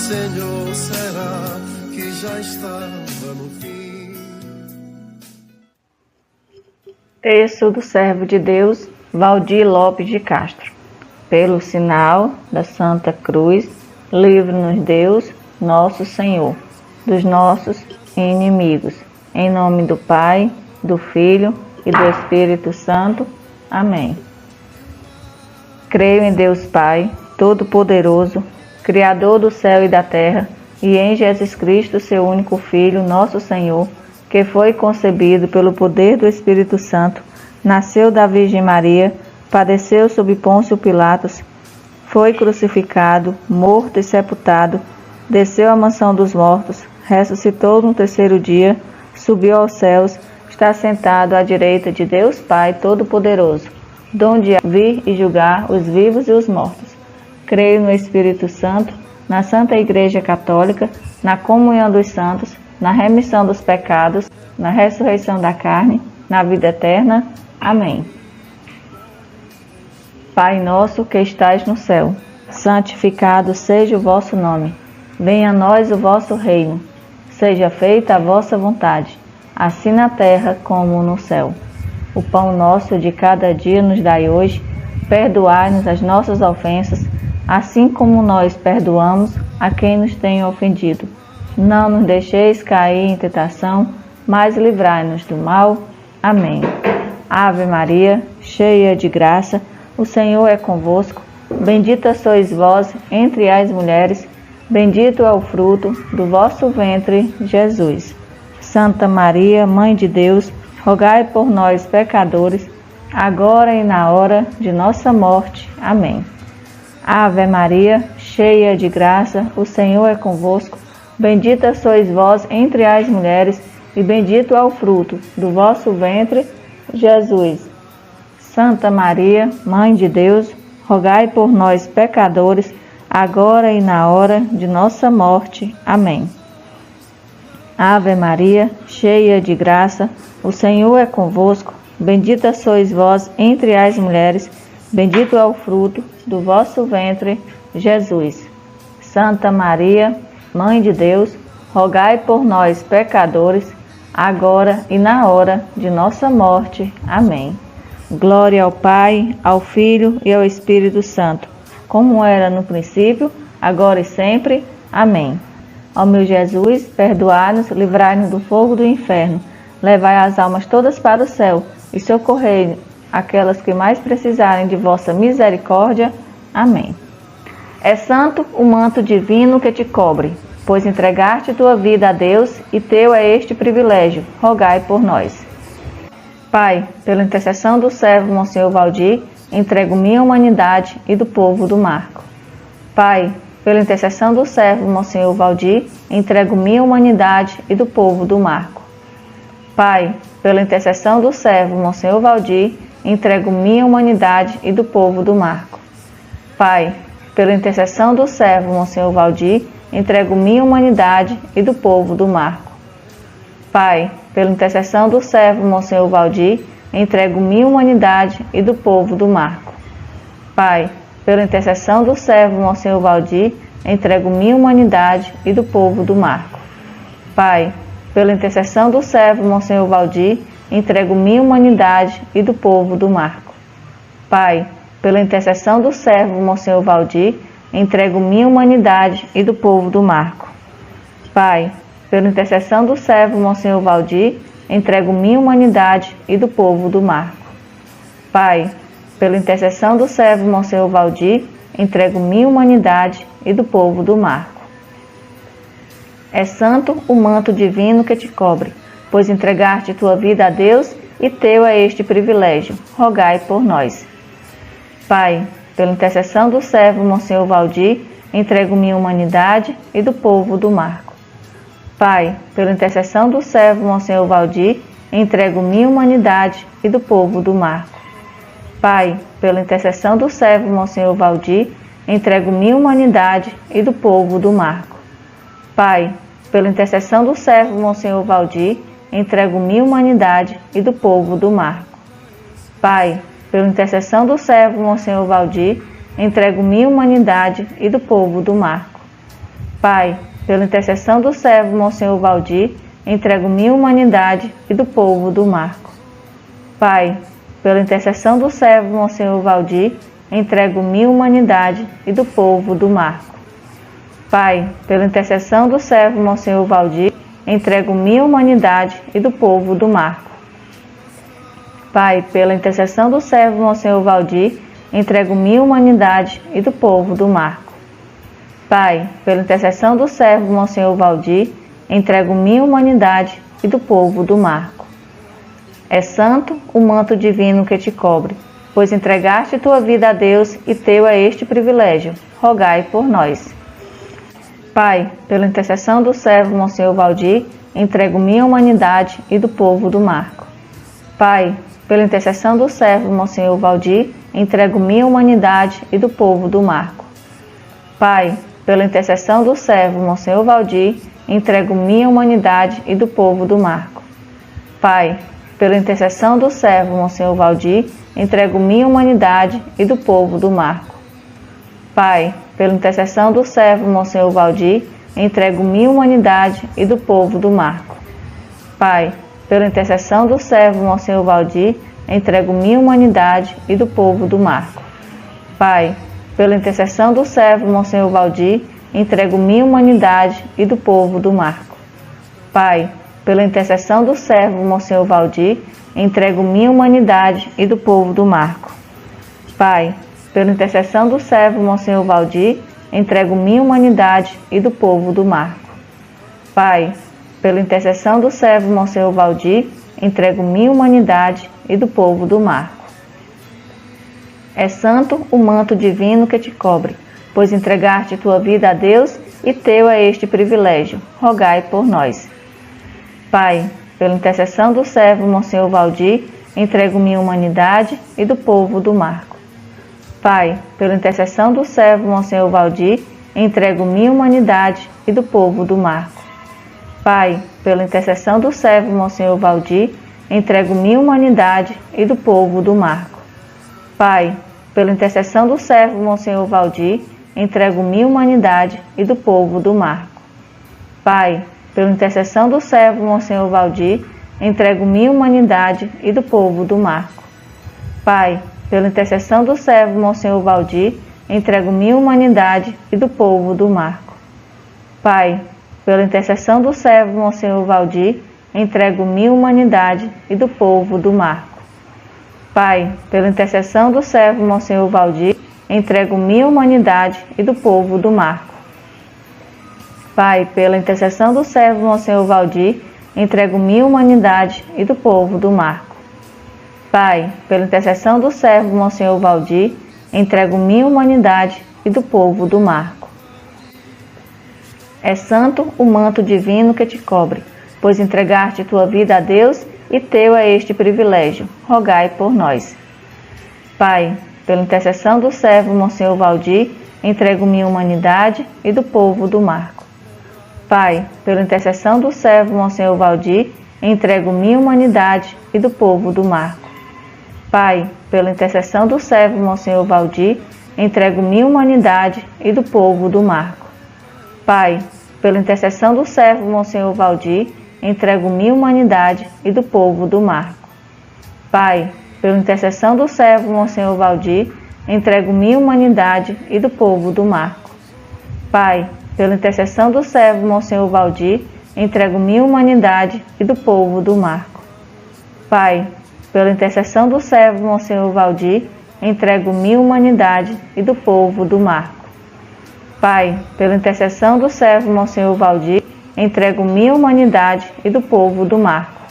Senhor, será que já estava no fim? Texto do servo de Deus, Valdir Lopes de Castro. Pelo sinal da Santa Cruz, livra-nos Deus, nosso Senhor, dos nossos inimigos. Em nome do Pai, do Filho e do Espírito Santo. Amém. Creio em Deus Pai, Todo-Poderoso, Criador do céu e da terra, e em Jesus Cristo, seu único Filho, nosso Senhor, que foi concebido pelo poder do Espírito Santo, nasceu da Virgem Maria, padeceu sob Pôncio Pilatos, foi crucificado, morto e sepultado, desceu à mansão dos mortos, ressuscitou no terceiro dia, subiu aos céus, está sentado à direita de Deus Pai Todo-Poderoso, donde há de vir e julgar os vivos e os mortos. Creio no Espírito Santo, na Santa Igreja Católica, na comunhão dos santos, na remissão dos pecados, na ressurreição da carne, na vida eterna. Amém. Pai nosso que estais no céu, santificado seja o vosso nome. Venha a nós o vosso reino. Seja feita a vossa vontade, assim na terra como no céu. O pão nosso de cada dia nos dai hoje. Perdoai-nos as nossas ofensas, assim como nós perdoamos a quem nos tem ofendido. Não nos deixeis cair em tentação, mas livrai-nos do mal. Amém. Ave Maria, cheia de graça, o Senhor é convosco. Bendita sois vós entre as mulheres, bendito é o fruto do vosso ventre, Jesus. Santa Maria, Mãe de Deus, rogai por nós, pecadores, agora e na hora de nossa morte. Amém. Ave Maria, cheia de graça, o Senhor é convosco. Bendita sois vós entre as mulheres, e bendito é o fruto do vosso ventre, Jesus. Santa Maria, Mãe de Deus, rogai por nós, pecadores, agora e na hora de nossa morte. Amém. Ave Maria, cheia de graça, o Senhor é convosco. Bendita sois vós entre as mulheres, bendito é o fruto do vosso ventre, Jesus. Santa Maria, Mãe de Deus, rogai por nós, pecadores, agora e na hora de nossa morte. Amém. Glória ao Pai, ao Filho e ao Espírito Santo, como era no princípio, agora e sempre. Amém. Ó meu Jesus, perdoai-nos, livrai-nos do fogo do inferno, levai as almas todas para o céu e socorrei aquelas que mais precisarem de vossa misericórdia. Amém. É santo o manto divino que te cobre, pois entregaste tua vida a Deus e teu é este privilégio. Rogai por nós. Pai, pela intercessão do servo Monsenhor Valdir, entrego minha humanidade e do povo do Marco. Pai, pela intercessão do servo Monsenhor Valdir, entrego minha humanidade e do povo do Marco. Pai, pela intercessão do servo Monsenhor Valdir, entrego minha humanidade e do povo do Marco. Pai, pela intercessão do servo Monsenhor Valdir, entrego minha humanidade e do povo do Marco. Pai, pela intercessão do servo Monsenhor Valdir, entrego minha humanidade e do povo do Marco. Pai, pela intercessão do servo Monsenhor Valdir, entrego minha humanidade e do povo do Marco. Pai, pela intercessão do servo Monsenhor Valdir, entrego minha humanidade e do povo do Marco. Pai, pela intercessão do servo Monsenhor Valdir, entrego minha humanidade e do povo do Marco. Pai, pela intercessão do servo Monsenhor Valdir, entrego minha humanidade e do povo do Marco. Pai, pela intercessão do servo Monsenhor Valdir, entrego minha humanidade e do povo do Marco. É santo o manto divino que te cobre, pois entregaste tua vida a Deus e teu é este privilégio. Rogai por nós. Pai, pela intercessão do servo Monsenhor Valdir, entrego minha humanidade e do povo do Marco. Pai, pela intercessão do servo Monsenhor Valdir, entrego minha humanidade e do povo do Marco. Pai, pela intercessão do servo Monsenhor Valdir, entrego minha humanidade e do povo do Marco. Pai, pela intercessão do servo Monsenhor Valdir, entrego minha humanidade e do povo do Marco. Pai, pela intercessão do servo Monsenhor Valdir, entrego minha humanidade e do povo do Marco. Pai, pela intercessão do servo Monsenhor Valdir, entrego minha humanidade e do povo do Marco. Pai, pela intercessão do servo Monsenhor Valdir, entrego minha humanidade e do povo do Marco. Pai, pela intercessão do servo Monsenhor Valdir, entrego minha humanidade e do povo do Marco. Pai, pela intercessão do servo Monsenhor Valdir, entrego minha humanidade e do povo do Marco. Pai, pela intercessão do servo Monsenhor Valdir, entrego minha humanidade e do povo do Marco. É santo o manto divino que te cobre, pois entregaste tua vida a Deus e teu é este privilégio. Rogai por nós. Pai, pela intercessão do servo Monsenhor Valdir, entrego minha humanidade e do povo do Marco. Pai, pela intercessão do servo Monsenhor Valdir, entrego minha humanidade e do povo do Marco. Pai, pela intercessão do servo Monsenhor Valdir, entrego minha humanidade e do povo do Marco. Pai, pela intercessão do servo Monsenhor Valdir, entrego minha humanidade e do povo do Marco. Pai, pela intercessão do servo Monsenhor Valdir, entrego minha humanidade e do povo do Marco. Pai, pela intercessão do servo Monsenhor Valdir, entrego minha humanidade e do povo do Marco. Pai, pela intercessão do servo Monsenhor Valdir, entrego minha humanidade e do povo do Marco. Pai, pela intercessão do servo Monsenhor Valdir, entrego minha humanidade e do povo do Marco. Pai, pela intercessão do servo Monsenhor Valdir, entrego minha humanidade e do povo do Marco. Pai, pela intercessão do servo Monsenhor Valdir, entrego minha humanidade e do povo do Marco. É santo o manto divino que te cobre, pois entregaste tua vida a Deus e teu é este privilégio. Rogai por nós. Pai, pela intercessão do servo Monsenhor Valdir, entrego minha humanidade e do povo do Marco. Pai, pela intercessão do servo Monsenhor Valdir, entrego minha humanidade e do povo do Marco. Pai, pela intercessão do servo Monsenhor Valdir, entrego minha humanidade e do povo do Marco. Pai, pela intercessão do servo Monsenhor Valdir, entrego minha humanidade e do povo do Marco. Pai, pela intercessão do servo Monsenhor Valdir, entrego minha humanidade e do povo do Marco. Pai, pela intercessão do servo Monsenhor Valdir, entrego minha humanidade e do povo do Marco. Pai, pela intercessão do servo Monsenhor Valdir, entrego minha humanidade e do povo do Marco. Pai, pela intercessão do servo Monsenhor Valdir, entrego minha humanidade e do povo do Marco. Pai, pela intercessão do servo Monsenhor Valdir, entrego minha humanidade e do povo do Marco. Pai, pela intercessão do servo Monsenhor Valdir, entrego minha humanidade e do povo do Marco. É santo o manto divino que te cobre, pois entregaste tua vida a Deus e teu é este privilégio. Rogai por nós. Pai, pela intercessão do servo Monsenhor Valdir, entrego minha humanidade e do povo do Marco. Pai, pela intercessão do servo Monsenhor Valdir, entrego minha humanidade e do povo do Marco. Pai, pela intercessão do servo Monsenhor Valdir, entrego minha humanidade e do povo do Marco. Pai, pela intercessão do servo Monsenhor Valdir, entrego minha humanidade e do povo do Marco. Pai, pela intercessão do servo Monsenhor Valdir, entrego minha humanidade e do povo do Marco. Pai, pela intercessão do servo Monsenhor Valdir, entrego minha humanidade e do povo do Marco. Pai, pela intercessão do servo Monsenhor Valdir, entrego minha humanidade e do povo do Marco. Pai, pela intercessão do servo Monsenhor Valdir, entrego minha humanidade e do povo do Marco.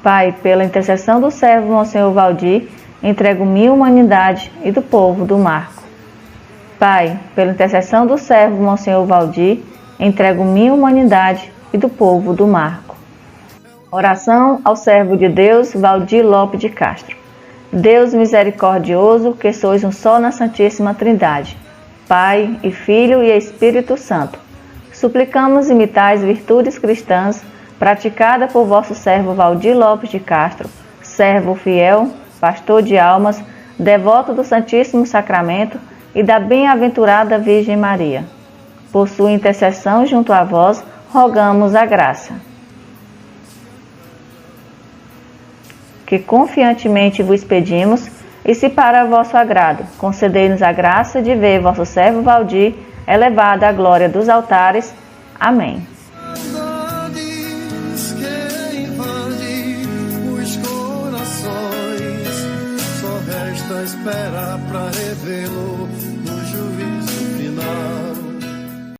Pai, pela intercessão do servo Monsenhor Valdir, entrego minha humanidade e do povo do Marco. Pai, pela intercessão do servo Monsenhor Valdir, entrego minha humanidade e do povo do Marco. Oração ao servo de Deus, Valdir Lopes de Castro. Deus misericordioso, que sois um só na Santíssima Trindade, Pai e Filho e Espírito Santo, suplicamos imitar as virtudes cristãs praticadas por vosso servo Valdir Lopes de Castro, servo fiel, pastor de almas, devoto do Santíssimo Sacramento e da bem-aventurada Virgem Maria. Por sua intercessão junto a vós, rogamos a graça. Que confiantemente vos pedimos, e se para vosso agrado, concedei-nos a graça de ver vosso servo Valdir elevado à glória dos altares. Amém. Saudades que invade os corações, só resta esperar para revê-lo